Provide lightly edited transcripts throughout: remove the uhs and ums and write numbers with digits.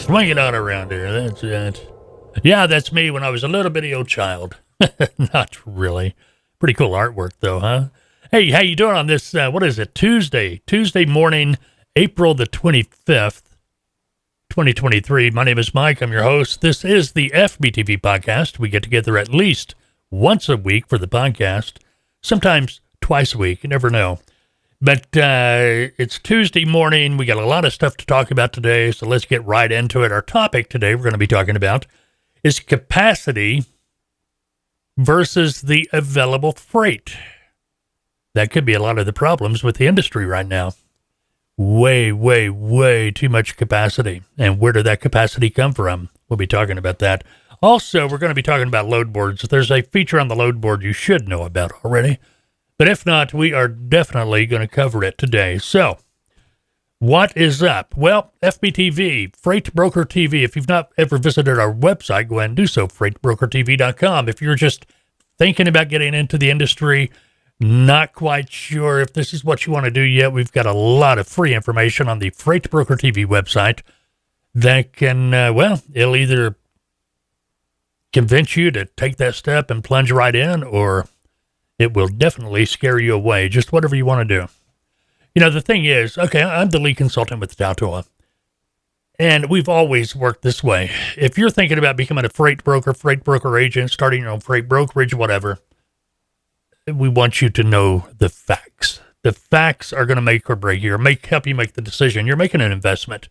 Swing it on around there. That's it. Yeah, that's me when I was a little bitty old child. Not really. Pretty cool artwork, though, huh? Hey, how you doing on this, what is it, Tuesday morning, April the 25th, 2023. My name is Mike. I'm your host. This is the FBTV Podcast. We get together at least once a week for the podcast, sometimes twice a week. You never know. But it's Tuesday morning. We got a lot of stuff to talk about today, so let's get right into it. Our topic today we're going to be talking about is capacity versus the available freight. That could be a lot of the problems with the industry right now. Way too much capacity. And where did that capacity come from? We'll be talking about that. Also, we're going to be talking about load boards. There's a feature on the load board you should know about already. But if not, we are definitely going to cover it today. So, what is up? Well, FBTV, Freight Broker TV. If you've not ever visited our website, go ahead and do so, freightbrokertv.com. If you're just thinking about getting into the industry, not quite sure if this is what you want to do yet, we've got a lot of free information on the Freight Broker TV website that can, it'll either convince you to take that step and plunge right in, or it will definitely scare you away, just whatever you want to do. You know, the thing is, okay, I'm the lead consultant with Tautoa, and we've always worked this way. If you're thinking about becoming a freight broker agent, starting your own freight brokerage, whatever, we want you to know the facts. The facts are going to make or break you, or help you make the decision. You're making an investment.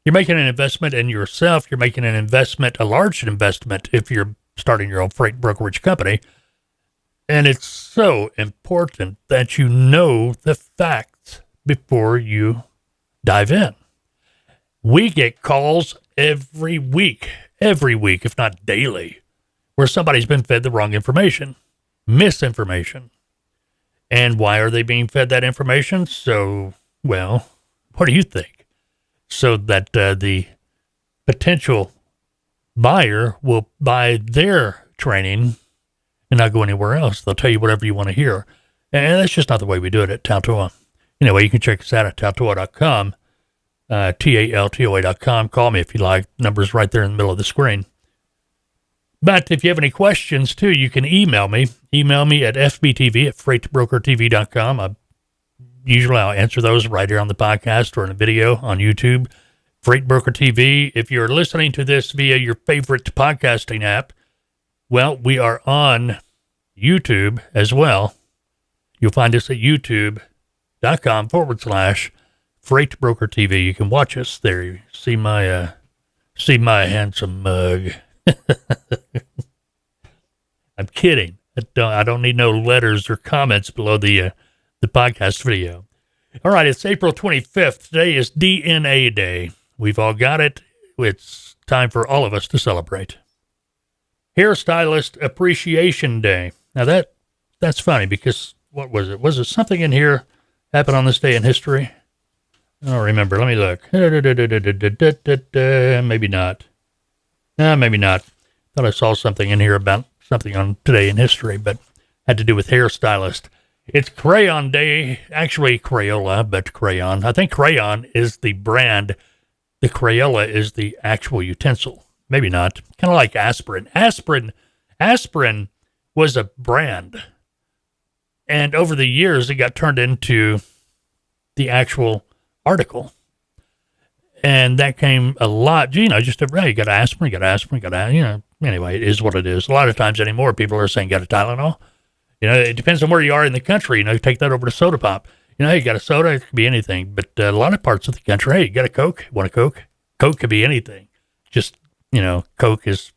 You're making an investment in yourself. You're making an investment, a large investment, if you're starting your own freight brokerage company. And it's so important that you know the facts before you dive in. We get calls every week, if not daily, where somebody's been fed the wrong information, misinformation. And why are they being fed that information? So, well, what do you think? So that the potential buyer will buy their training and not go anywhere else. They'll tell you whatever you want to hear. And that's just not the way we do it at Tautoa. Anyway, you can check us out at tautoa.com, TALTOA.com. Call me if you like. Number's right there in the middle of the screen. But if you have any questions, too, you can email me. Email me at fbtv@freightbrokertv.com. Usually I'll answer those right here on the podcast or in a video on YouTube. Freight Broker TV. If you're listening to this via your favorite podcasting app, well, we are on YouTube as well. You'll find us at youtube.com/Freight Broker TV. You can watch us there. You see my handsome mug. I'm kidding. I don't need no letters or comments below the podcast video. All right, it's April 25th. Today is DNA Day. We've all got it. It's time for all of us to celebrate. Hairstylist Appreciation Day. Now that's funny because what was it? Was it something in here happened on this day in history? I don't remember. Let me look. Maybe not. Maybe not. Thought I saw something in here about something on today in history, but had to do with hairstylist. It's Crayon Day. Actually, Crayola, but crayon. I think crayon is the brand. The Crayola is the actual utensil. Maybe not. Kind of like aspirin. Aspirin was a brand. And over the years, it got turned into the actual article. And that came a lot, just you got aspirin, anyway, it is what it is. A lot of times anymore, people are saying, got a Tylenol. It depends on where you are in the country. Take that over to Soda Pop. You got a soda, it could be anything. But a lot of parts of the country, hey, you got a Coke? Want a Coke? Coke could be anything. Just, Coke is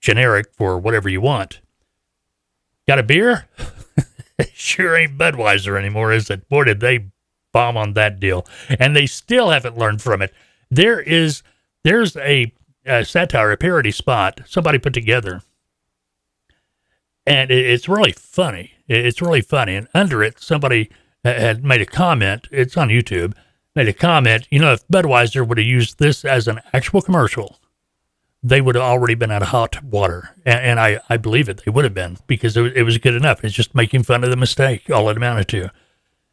generic for whatever you want. Got a beer? Sure ain't Budweiser anymore, is it? Boy, did they bomb on that deal. And they still haven't learned from it. There's a satire, a parody spot somebody put together. And it's really funny. It's really funny. And under it, somebody had made a comment. It's on YouTube. Made a comment. If Budweiser would have used this as an actual commercial, they would have already been out of hot water. And I believe it. They would have been because it was good enough. It's just making fun of the mistake, all it amounted to.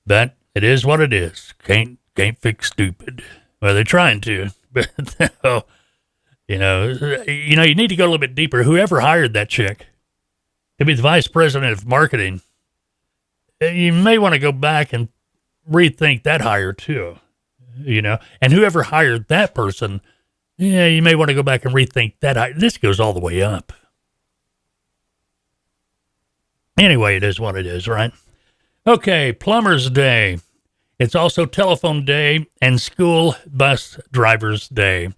But it is what it is. Can't fix stupid. Well, they're trying to. But You need to go a little bit deeper. Whoever hired that chick to be the vice president of marketing, you may want to go back and rethink that hire too, and whoever hired that person, you may want to go back and rethink that hire. This goes all the way up. Anyway, it is what it is, right? Okay, Plumber's Day. It's also Telephone Day and School Bus Drivers Day.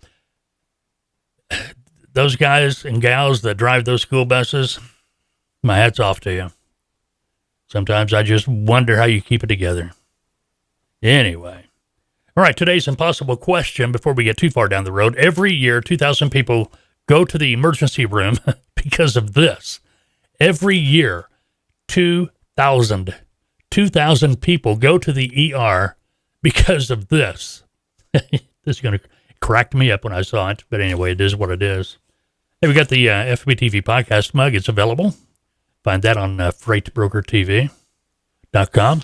Those guys and gals that drive those school buses, my hat's off to you. Sometimes I just wonder how you keep it together. Anyway. All right, today's impossible question before we get too far down the road. Every year, 2,000 people go to the emergency room because of this. Every year, 2,000 people go to the ER because of this. This is going to crack me up when I saw it, but anyway, it is what it is. Hey, we got the FBTV Podcast mug. It's available. Find that on freightbrokertv.com.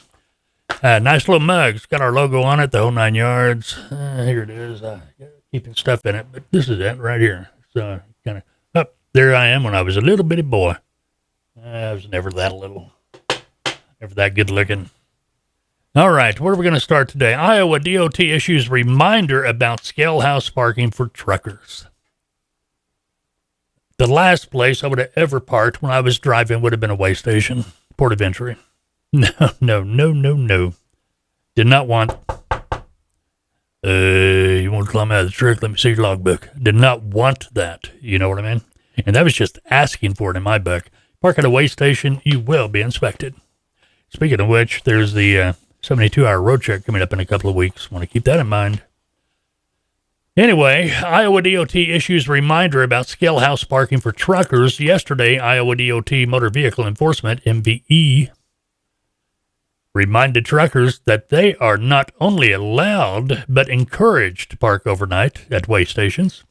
Nice little mug. It's got our logo on it, the whole 9 yards. Here it is. Keeping stuff in it, but this is it right here. So kind of there I am when I was a little bitty boy. I was never that little, never that good looking. All right, where are we going to start today? Iowa DOT issues reminder about scale house parking for truckers. The last place I would have ever parked when I was driving would have been a way station, port of entry. No. Did not want, you want to climb out of the truck? Let me see your logbook. Did not want that. You know what I mean? And that was just asking for it in my book. Park at a way station, you will be inspected. Speaking of which, there's the 72-hour road check coming up in a couple of weeks. Want to keep that in mind. Anyway, Iowa DOT issues reminder about scale house parking for truckers. Yesterday, Iowa DOT Motor Vehicle Enforcement, MVE, reminded truckers that they are not only allowed, but encouraged to park overnight at way stations.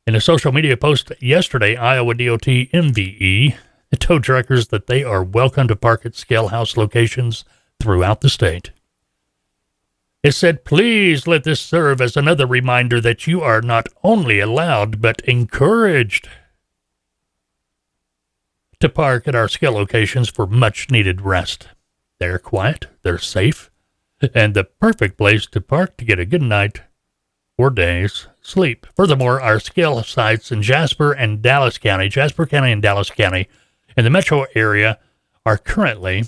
In a social media post yesterday, Iowa DOT MVE told truckers that they are welcome to park at scale house locations throughout the state. It said, please let this serve as another reminder that you are not only allowed, but encouraged to park at our scale locations for much-needed rest. They're quiet, they're safe, and the perfect place to park to get a good night or day's sleep. Furthermore, our scale sites in Jasper County and Dallas County, in the metro area are currently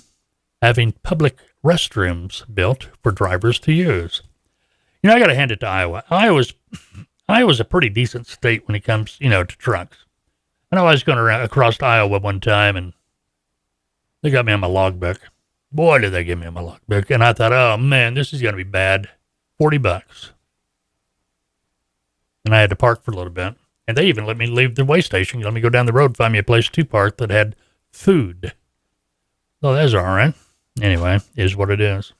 having public restrooms built for drivers to use. I got to hand it to Iowa. Iowa's a pretty decent state when it comes, to trucks. I know I was going across Iowa one time, and they got me on my logbook. Boy, did they get me on my logbook. And I thought, oh, man, this is going to be bad. $40. And I had to park for a little bit. And they even let me leave the way station. Let me go down the road, find me a place to park that had food. So that's all right. Anyway, is what it is.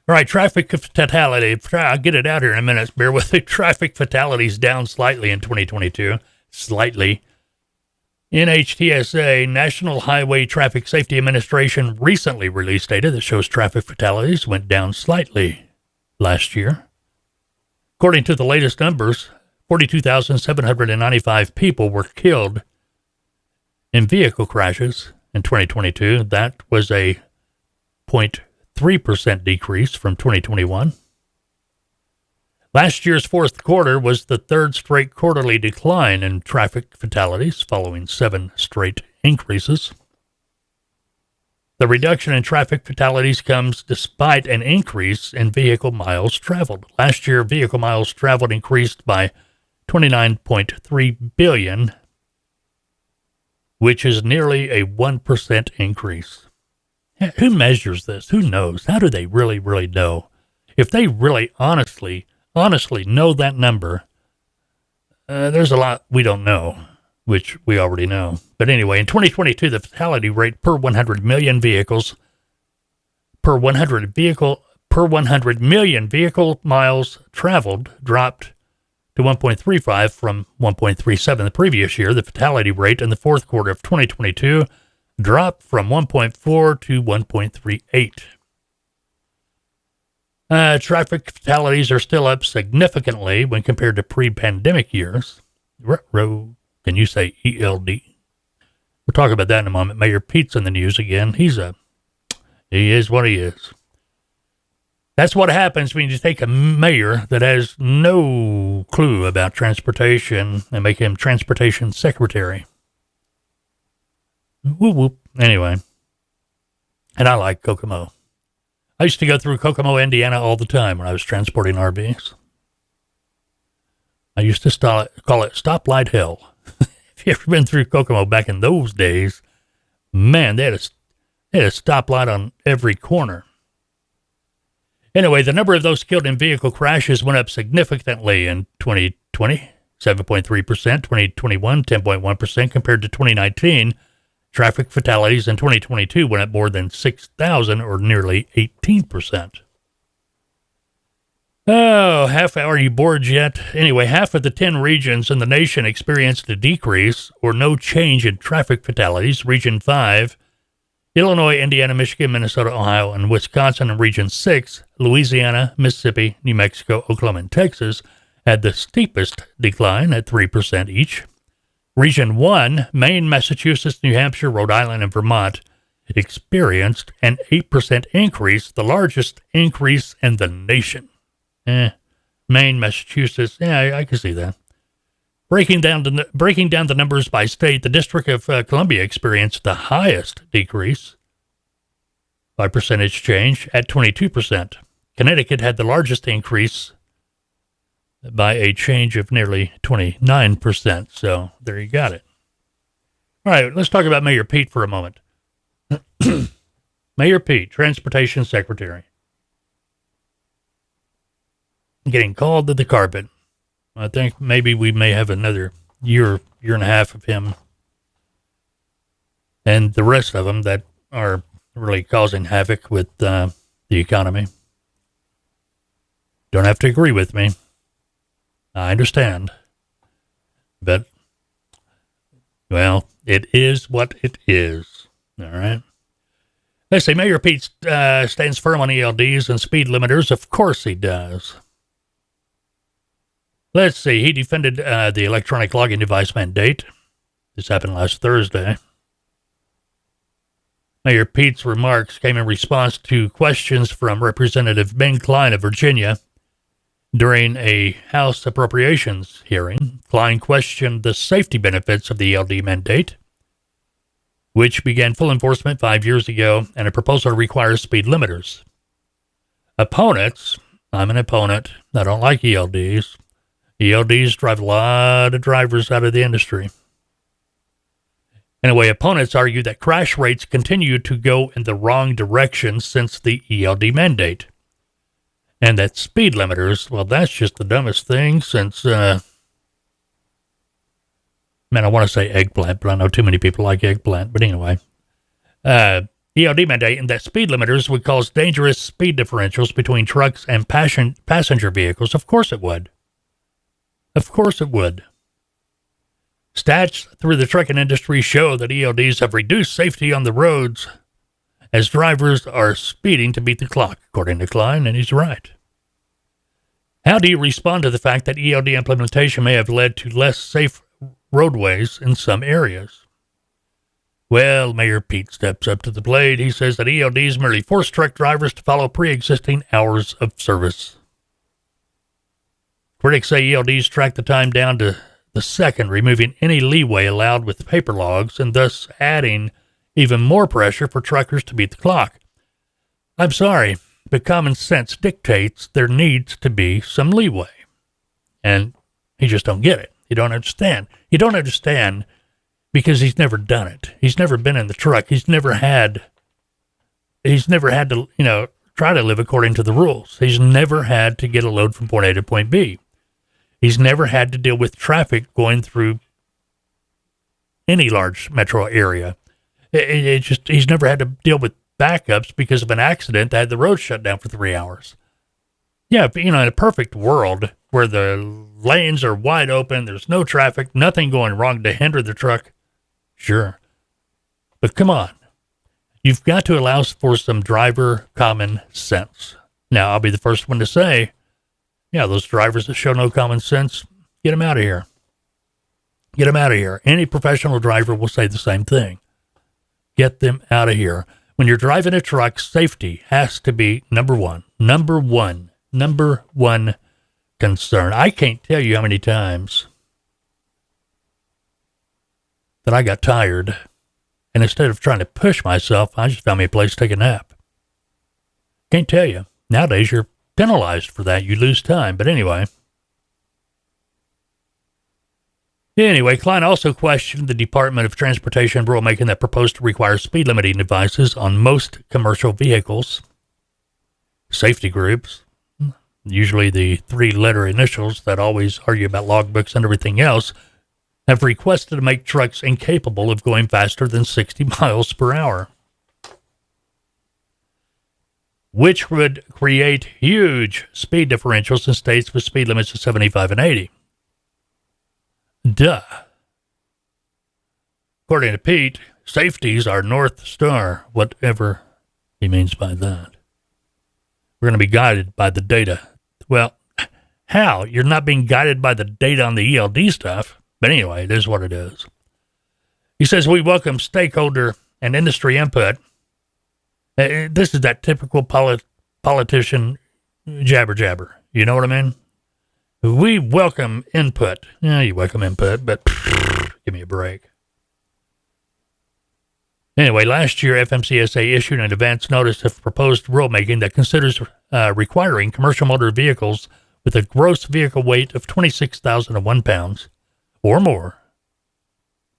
All right, traffic fatality. I'll get it out here in a minute. Bear with me. Traffic fatalities down slightly in 2022. Slightly. NHTSA, National Highway Traffic Safety Administration, recently released data that shows traffic fatalities went down slightly last year. According to the latest numbers, 42,795 people were killed in vehicle crashes in 2022. That was a 0.3% decrease from 2021. Last year's fourth quarter was the third straight quarterly decline in traffic fatalities, following 7 straight increases. The reduction in traffic fatalities comes despite an increase in vehicle miles traveled. Last year, vehicle miles traveled increased by 29.3 billion, which is nearly a 1% increase. Who measures this? Who knows? How do they really know? If they really honestly know that number, there's a lot we don't know, which we already know. But anyway, in 2022, the fatality rate per 100 million vehicles, per 100 million vehicle miles traveled dropped to 1.35 from 1.37 the previous year. The fatality rate in the fourth quarter of 2022 dropped from 1.4 to 1.38. Traffic fatalities are still up significantly when compared to pre-pandemic years. Can you say ELD? We'll talk about that in a moment. Mayor Pete's in the news again. He is what he is. That's what happens when you take a mayor that has no clue about transportation and make him transportation secretary. Whoop, whoop. Anyway. And I like Kokomo. I used to go through Kokomo, Indiana all the time when I was transporting RVs. I used to call it stoplight hell. If you ever been through Kokomo back in those days, man, they had a stoplight on every corner. Anyway, the number of those killed in vehicle crashes went up significantly in 2020, 7.3%, 2021, 10.1% compared to 2019. Traffic fatalities in 2022 went up more than 6,000 or nearly 18%. Oh, are you bored yet? Anyway, half of the 10 regions in the nation experienced a decrease or no change in traffic fatalities. Region 5, Illinois, Indiana, Michigan, Minnesota, Ohio, and Wisconsin. And Region 6, Louisiana, Mississippi, New Mexico, Oklahoma, and Texas had the steepest decline at 3% each. Region 1, Maine, Massachusetts, New Hampshire, Rhode Island, and Vermont experienced an 8% increase, the largest increase in the nation. Maine, Massachusetts, I can see that. Breaking down the numbers by state, the District of Columbia experienced the highest decrease by percentage change at 22%. Connecticut had the largest increase by a change of nearly 29%. So there you got it. All right, let's talk about Mayor Pete for a moment. Mayor Pete, Transportation Secretary. Getting called to the carpet. I think maybe we may have another year and a half of him and the rest of them that are really causing havoc with the economy. Don't have to agree with me. I understand. But, well, it is what it is. All right. Let's see. Mayor Pete stands firm on ELDs and speed limiters. Of course he does. Let's see. He defended the electronic logging device mandate. This happened last Thursday. Mayor Pete's remarks came in response to questions from Representative Ben Klein of Virginia. During a House Appropriations hearing, Klein questioned the safety benefits of the ELD mandate, which began full enforcement 5 years ago, and a proposal requires speed limiters. Opponents, I'm an opponent, I don't like ELDs. ELDs drive a lot of drivers out of the industry. Anyway, opponents argue that crash rates continue to go in the wrong direction since the ELD mandate. And that speed limiters, well, that's just the dumbest thing since, I want to say eggplant, but I know too many people like eggplant. But anyway, ELD mandate and that speed limiters would cause dangerous speed differentials between trucks and passenger vehicles. Of course it would. Of course it would. Stats through the trucking industry show that ELDs have reduced safety on the roads as drivers are speeding to beat the clock, according to Klein, and he's right. How do you respond to the fact that ELD implementation may have led to less safe roadways in some areas? Well, Mayor Pete steps up to the plate. He says that ELDs merely force truck drivers to follow pre-existing hours of service. Critics say ELDs track the time down to the second, removing any leeway allowed with paper logs and thus adding even more pressure for truckers to beat the clock. I'm sorry, but common sense dictates there needs to be some leeway. And he just don't get it. He don't understand. He don't understand because he's never done it. He's never been in the truck. He's never had to, try to live according to the rules. He's never had to get a load from point A to point B. He's never had to deal with traffic going through any large metro area. He's never had to deal with backups because of an accident that had the road shut down for 3 hours. Yeah, but, in a perfect world where the lanes are wide open, there's no traffic, nothing going wrong to hinder the truck, sure. But come on. You've got to allow for some driver common sense. Now, I'll be the first one to say, yeah, those drivers that show no common sense, get them out of here. Get them out of here. Any professional driver will say the same thing. Get them out of here. When you're driving a truck, safety has to be number one concern. I can't tell you how many times that I got tired, and instead of trying to push myself, I just found me a place to take a nap. Can't tell you. Nowadays, you're penalized for that. You lose time. But anyway, Klein also questioned the Department of Transportation rulemaking that proposed to require speed limiting devices on most commercial vehicles. Safety groups, usually the three-letter initials that always argue about logbooks and everything else, have requested to make trucks incapable of going faster than 60 miles per hour, which would create huge speed differentials in states with speed limits of 75 and 80. Duh. According to Pete, safety's our North Star, whatever he means by that. We're going to be guided by the data. Well, how? You're not being guided by the data on the ELD stuff. But anyway, it is what it is. He says, we welcome stakeholder and industry input. This is that typical politician jabber. You know what I mean? We welcome input. Yeah, you welcome input, but give me a break. Anyway, last year, FMCSA issued an advance notice of proposed rulemaking that considers requiring commercial motor vehicles with a gross vehicle weight of 26,001 pounds or more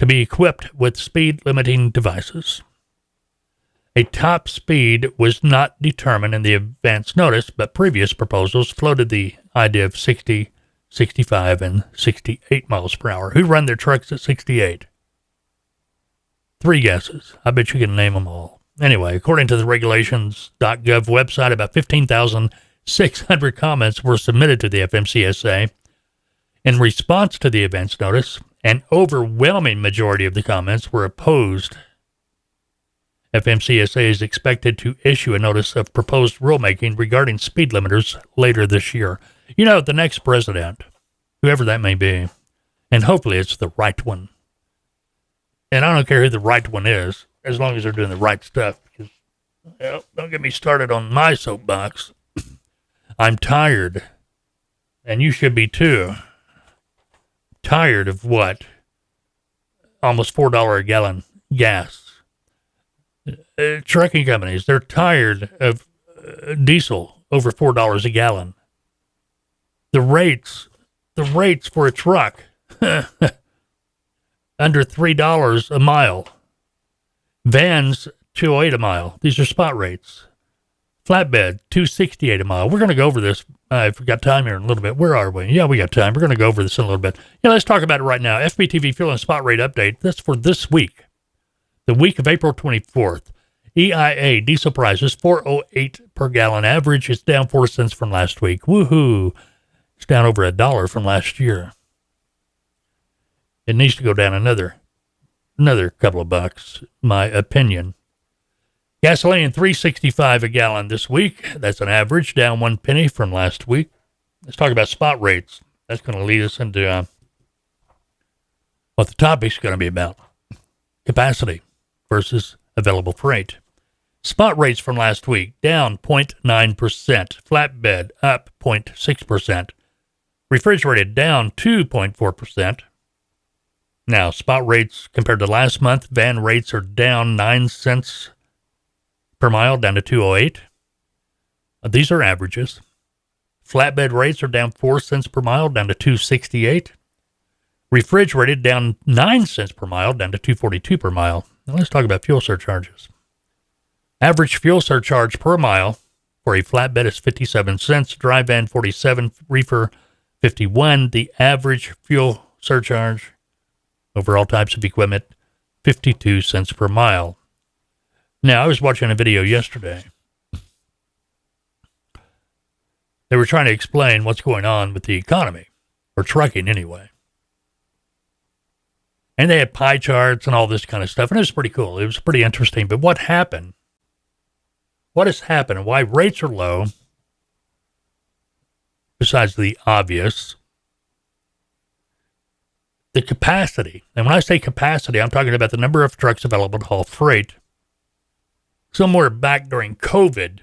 to be equipped with speed limiting devices. A top speed was not determined in the advance notice, but previous proposals floated the idea of 60, 65, and 68 miles per hour. Who run their trucks at 68? 3 guesses. I bet you can name them all. Anyway, according to the regulations.gov website, about 15,600 comments were submitted to the FMCSA. In response to the advance notice, an overwhelming majority of the comments were opposed. FMCSA is expected to issue a notice of proposed rulemaking regarding speed limiters later this year. You know, the next president, whoever that may be, and hopefully it's the right one. And I don't care who the right one is, as long as they're doing the right stuff. Because, well, don't get me started on my soapbox. I'm tired, and you should be too. Tired of what? Almost $4 a gallon gas. Trucking companies, they're tired of diesel over $4 a gallon. The rates for a truck under $3 a mile. Vans $208 a mile. These are spot rates. Flatbed $268 a mile. We're going to go over this. I've got time here in a little bit. Where are we? Yeah, we got time. We're going to go over this in a little bit. Yeah, let's talk about it right now. FBTV fuel and spot rate update. That's for this week, the week of April 24th. EIA diesel prices $4.08 per gallon average. It's down 4 cents from last week. Woohoo! It's down over $1 from last year. It needs to go down another couple of bucks, my opinion. Gasoline $3.65 a gallon this week. That's an average, down 1 penny from last week. Let's talk about spot rates. That's going to lead us into what the topic's going to be about: capacity versus available freight. Spot rates from last week, down 0.9%. Flatbed, up 0.6%. Refrigerated, down 2.4%. Now, spot rates compared to last month, van rates are down 9 cents per mile, down to 208. These are averages. Flatbed rates are down 4 cents per mile, down to 268. Refrigerated, down 9 cents per mile, down to 242 per mile. Now let's talk about fuel surcharges. Average fuel surcharge per mile for a flatbed is 57 cents, dry van 47, reefer 51. The average fuel surcharge over all types of equipment, 52 cents per mile. Now, I was watching a video yesterday. They were trying to explain what's going on with the economy, or trucking anyway. And they had pie charts and all this kind of stuff, and it was pretty cool. It was pretty interesting. But what happened? What has happened? Why rates are low besides the obvious, the capacity. And when I say capacity, I'm talking about the number of trucks available to haul freight. Somewhere back during COVID,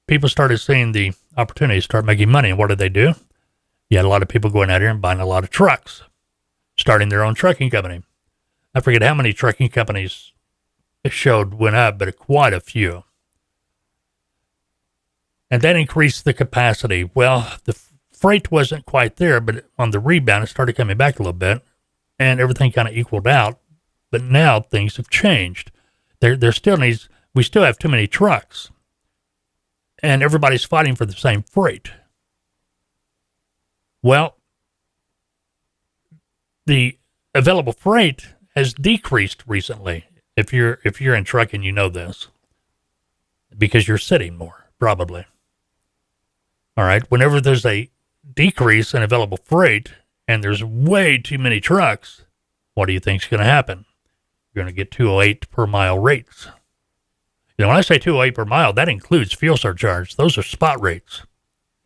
people started seeing the opportunity to start making money. And what did they do? You had a lot of people going out here and buying a lot of trucks, starting their own trucking company. I forget how many trucking companies it showed went up, but quite a few. And that increased the capacity. Well, the freight wasn't quite there, but on the rebound, it started coming back a little bit, and everything kind of equaled out. But now things have changed. There still needs, we still have too many trucks, and everybody's fighting for the same freight. Well, the available freight has decreased recently. If you're in trucking, you know this, because you're sitting more, probably. All right. Whenever there's a decrease in available freight and there's way too many trucks, what do you think is going to happen? You're going to get 208 per mile rates. You know, when I say 208 per mile, that includes fuel surcharge. Those are spot rates.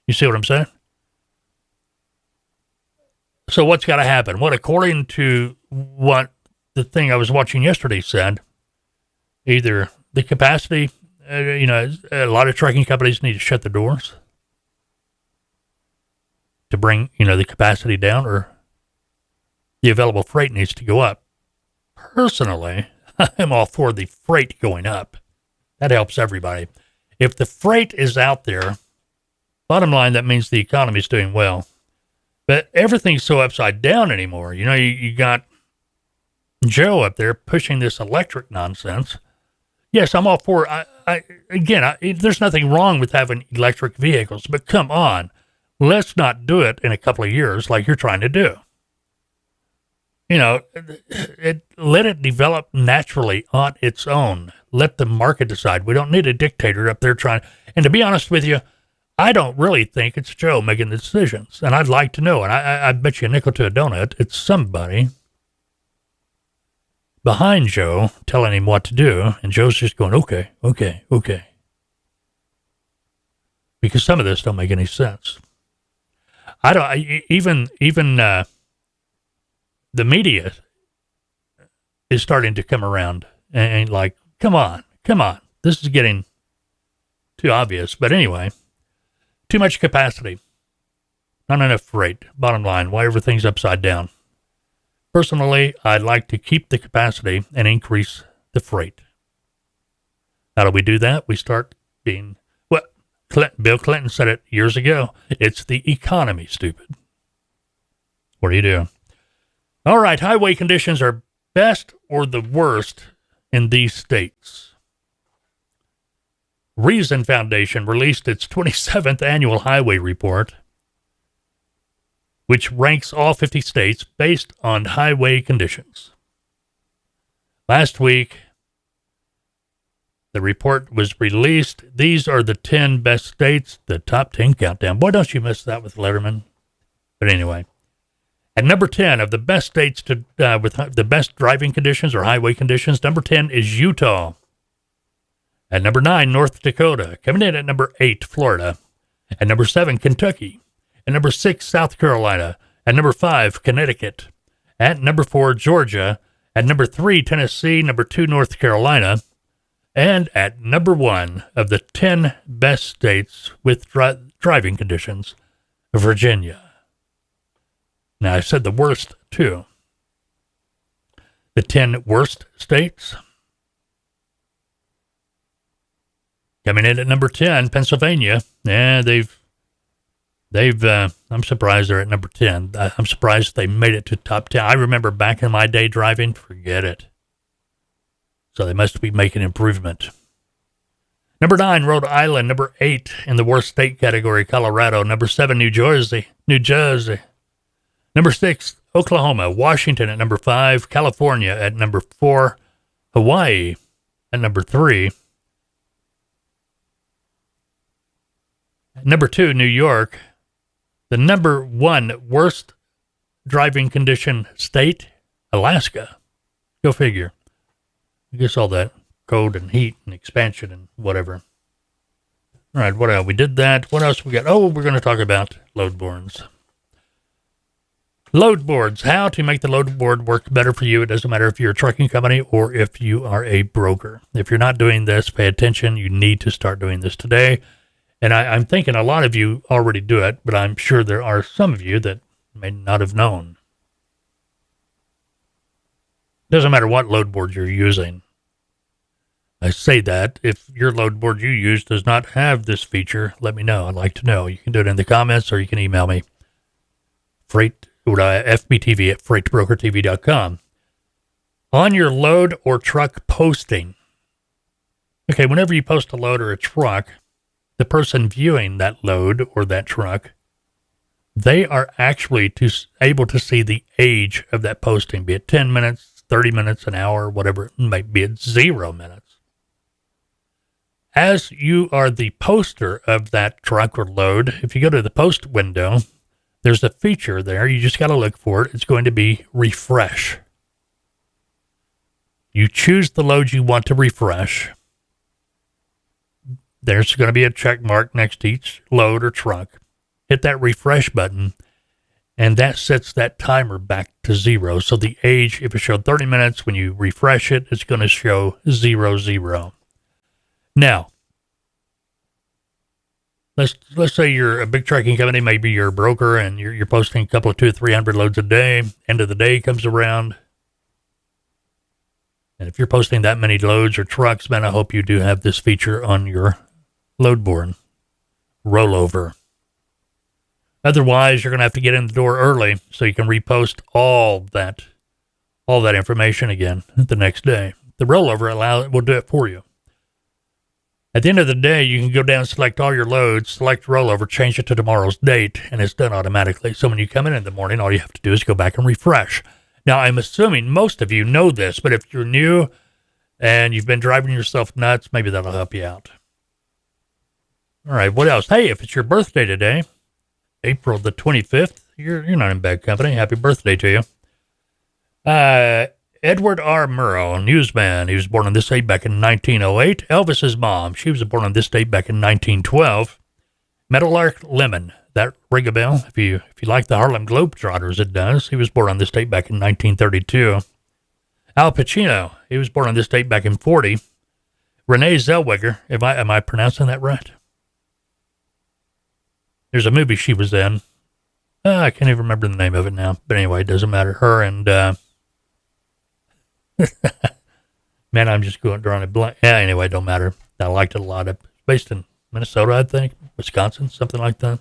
You see what I'm saying? So what's got to happen? What, according to what the thing I was watching yesterday said, either the capacity, a lot of trucking companies need to shut the doors to bring, the capacity down, or the available freight needs to go up. Personally, I'm all for the freight going up. That helps everybody. If the freight is out there, bottom line, that means the economy is doing well. But everything's so upside down anymore. You got Joe up there pushing this electric nonsense. Yes, I'm all for it. There's nothing wrong with having electric vehicles, but come on, let's not do it in a couple of years like you're trying to do. Let it develop naturally on its own. Let the market decide. We don't need a dictator up there trying. And to be honest with you, I don't really think it's Joe making the decisions. And I'd like to know, and I bet you a nickel to a donut, it's somebody behind Joe telling him what to do, and Joe's just going, okay. Because some of this don't make any sense. Even the media is starting to come around and like, come on. This is getting too obvious. But anyway, too much capacity, not enough freight. Bottom line, why everything's upside down. Personally, I'd like to keep the capacity and increase the freight. How do we do that? We start being, Bill Clinton said it years ago. It's the economy, stupid. What do you do? All right, highway conditions are best or the worst in these states. Reason Foundation released its 27th annual highway report, which ranks all 50 states based on highway conditions. Last week, the report was released. These are the 10 best states, the top 10 countdown. Boy, don't you miss that with Letterman. But anyway, at number 10 of the best states with the best driving conditions or highway conditions, number 10 is Utah. At number 9, North Dakota. Coming in at number 8, Florida. At number 7, Kentucky. At number 6, South Carolina. At number 5, Connecticut. At number 4, Georgia. At number 3, Tennessee. Number 2, North Carolina. And at number 1 of the 10 best states with driving conditions, Virginia. Now, I said the worst, too. The 10 worst states. Coming in at number 10, Pennsylvania. Yeah, I'm surprised they're at number 10. I'm surprised they made it to top 10. I remember back in my day driving, forget it. So they must be making improvement. Number 9, Rhode Island. Number 8 in the worst state category, Colorado. Number 7, New Jersey. Number 6, Oklahoma. Washington at number 5. California at number 4. Hawaii at number 3. Number 2, New York. The number 1 worst driving condition state, Alaska. Go figure. I guess all that cold and heat and expansion and whatever. All right, what else? We did that. What else we got? Oh, we're going to talk about load boards. Load boards. How to make the load board work better for you. It doesn't matter if you're a trucking company or if you are a broker. If you're not doing this, pay attention. You need to start doing this today. And I'm thinking a lot of you already do it, but I'm sure there are some of you that may not have known. Doesn't matter what load board you're using. I say that if your load board you use does not have this feature, let me know. I'd like to know. You can do it in the comments or you can email me. FBTV at freightbrokertv.com. On your load or truck posting. Okay, whenever you post a load or a truck, the person viewing that load or that truck, they are actually able to see the age of that posting, be it 10 minutes, 30 minutes, an hour, whatever it might be, it's 0 minutes. As you are the poster of that truck or load, if you go to the post window, there's a feature there. You just got to look for it. It's going to be refresh. You choose the load you want to refresh. There's going to be a check mark next to each load or truck. Hit that refresh button, and that sets that timer back to 0. So the age, if it showed 30 minutes, when you refresh it, it's going to show 00. Now, let's say you're a big trucking company, maybe you're a broker, and you're posting a couple of 200 or 300 loads a day. End of the day comes around, and if you're posting that many loads or trucks, man, I hope you do have this feature on your load board. Rollover. Otherwise, you're going to have to get in the door early so you can repost all that information again the next day. The rollover will do it for you. At the end of the day, you can go down, select all your loads, select rollover, change it to tomorrow's date, and it's done automatically. So when you come in the morning, all you have to do is go back and refresh. Now, I'm assuming most of you know this, but if you're new and you've been driving yourself nuts, maybe that'll help you out. All right, what else? Hey, if it's your birthday today, April the 25th, you're not in bad company. Happy birthday to you. Edward R. Murrow, newsman. He was born on this date back in 1908. Elvis's mom, she was born on this date back in 1912. Meadowlark Lemon, that ring a bell? If you like the Harlem Globetrotters, it does. He was born on this date back in 1932. Al Pacino, he was born on this date back in 40. Renee Zellweger, am I pronouncing that right? There's a movie she was in. I can't even remember the name of it now. But anyway, it doesn't matter. Her and... man, I'm just drawing a blank. Yeah, anyway, don't matter. I liked it a lot. It's based in Minnesota, I think. Wisconsin, something like that.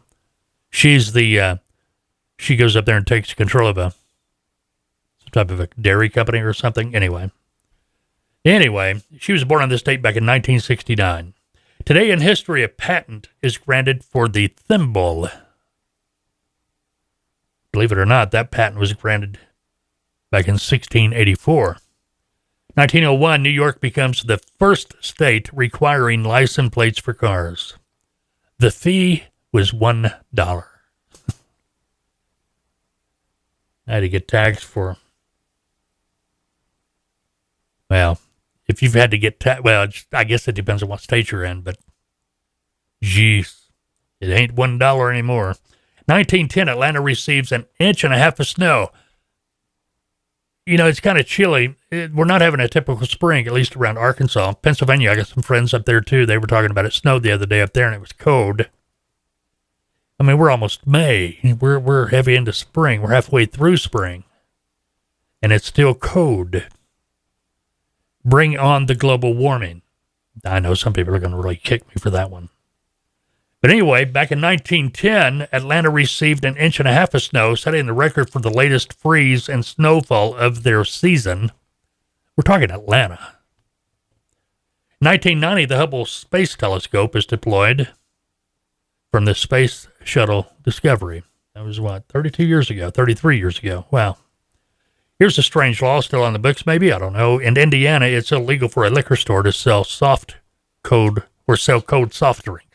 She's she goes up there and takes control of some type of a dairy company or something. Anyway, she was born on this date back in 1969. Today in history, a patent is granted for the thimble. Believe it or not, that patent was granted back in 1684. 1901, New York becomes the first state requiring license plates for cars. The fee was $1. I had to get taxed for, well, if you've had to get taxed, well, I guess it depends on what state you're in, but geez, it ain't $1 anymore. 1910, Atlanta receives 1.5 inches of snow. You know, it's kind of chilly. We're not having a typical spring, at least around Arkansas. Pennsylvania, I got some friends up there, too. They were talking about it snowed the other day up there, and it was cold. I mean, we're almost May. We're heavy into spring. We're halfway through spring, and it's still cold. Bring on the global warming. I know some people are going to really kick me for that one. But anyway, back in 1910, Atlanta received 1.5 inches of snow, setting the record for the latest freeze and snowfall of their season. We're talking Atlanta. 1990, the Hubble Space Telescope is deployed from the Space Shuttle Discovery. That was, 33 years ago. Wow. Here's a strange law still on the books, maybe. I don't know. In Indiana, it's illegal for a liquor store to sell cold soft drinks.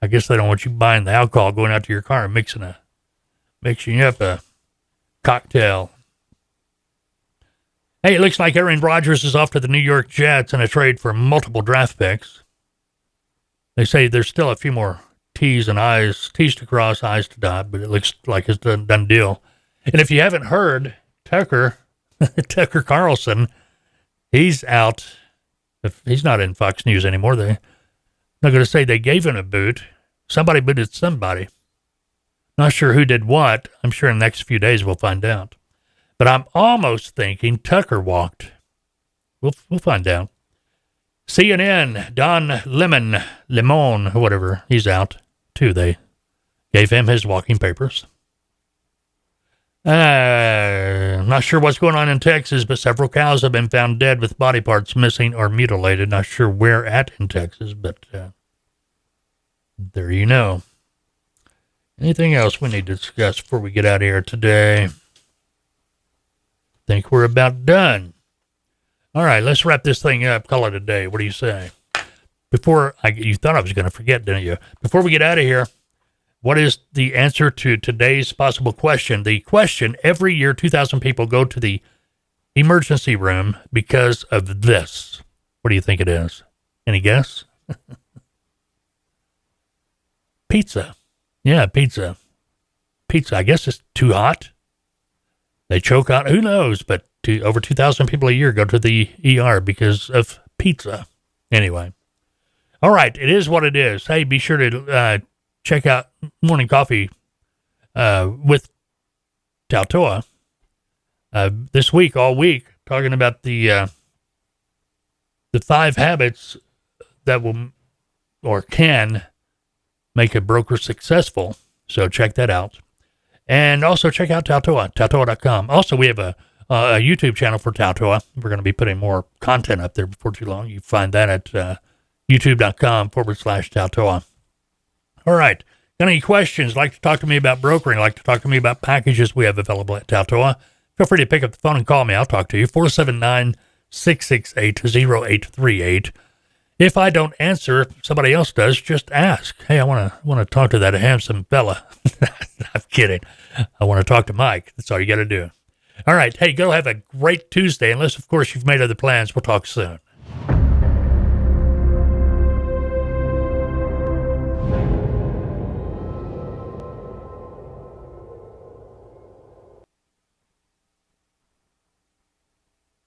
I guess they don't want you buying the alcohol, going out to your car and mixing up a cocktail. Hey, it looks like Aaron Rodgers is off to the New York Jets in a trade for multiple draft picks. They say there's still a few more T's and I's, T's to cross, I's to dot, but it looks like it's a done deal. And if you haven't heard, Tucker Carlson, he's out. He's not in Fox News anymore. They're not going to say they gave him a boot. Somebody booted somebody. Not sure who did what. I'm sure in the next few days we'll find out. But I'm almost thinking Tucker walked. We'll find out. CNN, Don Lemon, whatever, he's out too. They gave him his walking papers. I'm not sure what's going on in Texas, but several cows have been found dead with body parts missing or mutilated. Not sure where at in Texas, but there you know. Anything else we need to discuss before we get out of here today? Think we're about done. All right, let's wrap this thing up. Call it a day. What do you say? You thought I was going to forget, didn't you? Before we get out of here, what is the answer to today's possible question? The question, every year 2,000 people go to the emergency room because of this. What do you think it is? Any guess? Pizza. Yeah, pizza. Pizza. I guess it's too hot. They choke on, who knows, but over 2,000 people a year go to the ER because of pizza. Anyway. All right, it is what it is. Hey, be sure to check out Morning Coffee with Tautoa this week, all week, talking about the 5 habits that will or can make a broker successful. So check that out. And also check out Tautoa, Tautoa.com. Also, we have a YouTube channel for Tautoa. We're going to be putting more content up there before too long. You find that at youtube.com/Tautoa. All right. Got any questions? Like to talk to me about brokering? Like to talk to me about packages we have available at Tautoa? Feel free to pick up the phone and call me. I'll talk to you. 479-668-0838. If I don't answer, if somebody else does, just ask. Hey, I want to talk to that handsome fella. I'm kidding. I want to talk to Mike. That's all you got to do. All right. Hey, go have a great Tuesday. Unless, of course, you've made other plans. We'll talk soon.